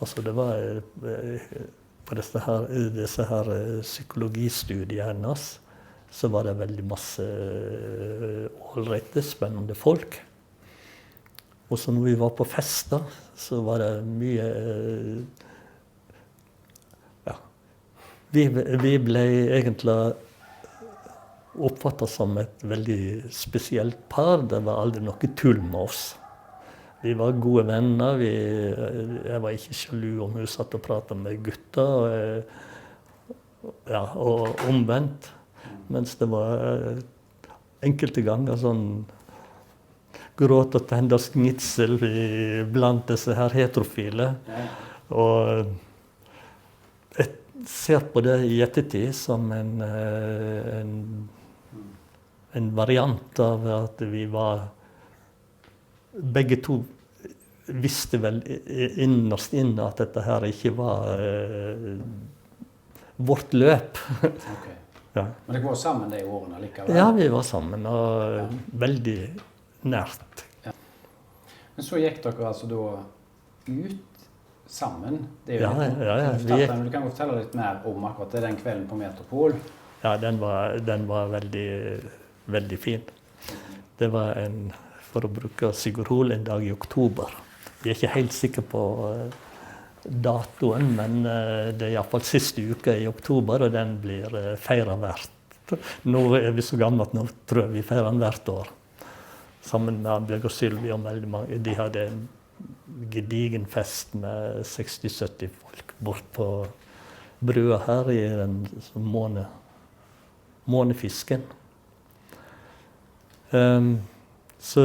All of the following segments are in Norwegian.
Altså det var på disse her psykologistudiene hennes, så var det veldig masse ålreite, spennende folk. Og så når vi var på fester, så var det mye ja. Vi ble egentlig oppfattet som et veldig spesielt par. Det var aldri noe tull med oss. Vi var gode venner. Jeg var ikke sjalu om hun satt og pratet med gutter. Ja, og omvendt. Mens det var enkelte ganger sånn gråt og tenda snitsel blant disse her heterofile. Og jeg ser på det i ettertid som en variant av at vi var begge to visste vel innerst inne at dette her ikke var vårt løp. Okay. Ja. Men dere var sammen de årene likevel? Ja, vi var sammen, og veldig nært. Ja. Men så gikk dere altså da ut sammen? Det er jo ja. Du kan jo fortelle litt mer om akkurat det den kvelden på Metropol. Ja, den var veldig, veldig fin. Det var for å bruke Sigurd Hoel, en dag i oktober. Jeg er ikke helt sikker på datoen, men det er i hvert fall siste uke i oktober, og den blir feiret hvert. Nå er vi så gamle at nå tror jeg vi feirer den hvert år. Sammen med Annbjørg og Sylvi og veldig mange. De hadde en gedigen fest med 60-70 folk bort på brua her i den månefisken. Så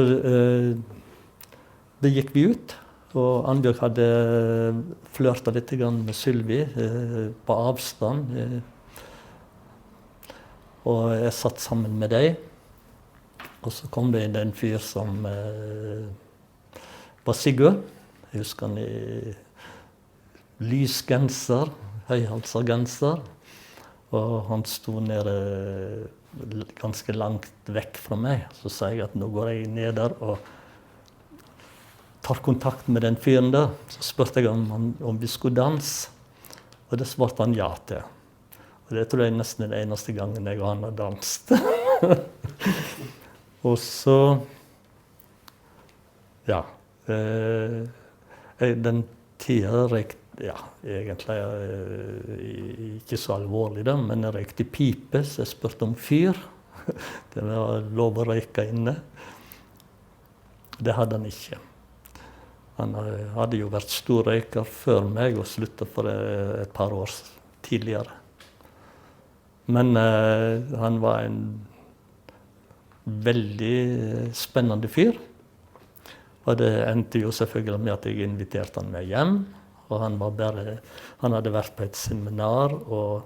det gikk vi ut, og Annbjørg hadde flørtet litt med Sylvi på avstand. Og jeg satt sammen med dem. Og så kom det inn en fyr som var Sigurd. Jeg husker han i lys genser, høyhalset genser. Og han sto nede ganske langt vekk fra meg. Så sa jeg at nå går jeg ned der og tar kontakt med den fyren der. Så spurte jeg om vi skulle danse, og det svarte han ja til. Og det tror jeg nesten den eneste gangen jeg og han har danset. Og så, ja, den tiden røykte, ja, egentlig ikke så alvorlig da, men jeg røykte pipe, så jeg spurte om fyr. Det var lov å røyke inne. Det hadde han ikke. Han hadde jo vært stor røyker før meg og sluttet for et par år tidligere. Men han var en veldig spennende fyr. Og det endte jo selvfølgelig med at jeg inviterte han med hjem. Og han hadde vært på et seminar og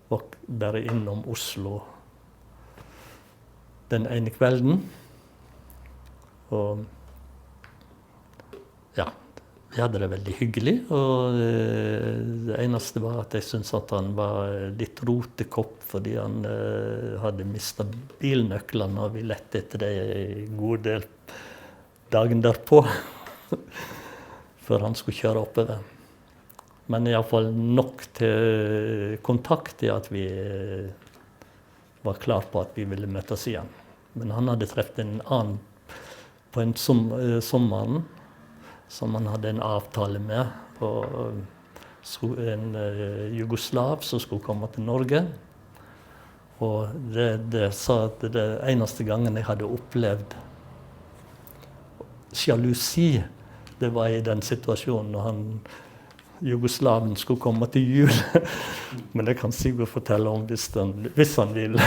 var bare innom Oslo den ene kvelden. Og ja, vi hadde det veldig hyggelig. Og det eneste var at jeg syntes at han var litt rotekopp fordi han hadde mistet bilnøklene, og vi lette etter det en god del dagen derpå. Før han skulle kjøre oppover. Men i alle fall nok til kontakt til at vi var klar på at vi ville møtes igjen. Men han hadde treffet en annen på en sommeren, som han hadde en avtale med, og en jugoslav som skulle komme til Norge. Og det sa at det eneste gangen jeg hadde opplevd sjalusi, det var i den situasjonen når jugoslaven skulle komme til jul. Men det kan Sigurd fortelle om hvis han vil.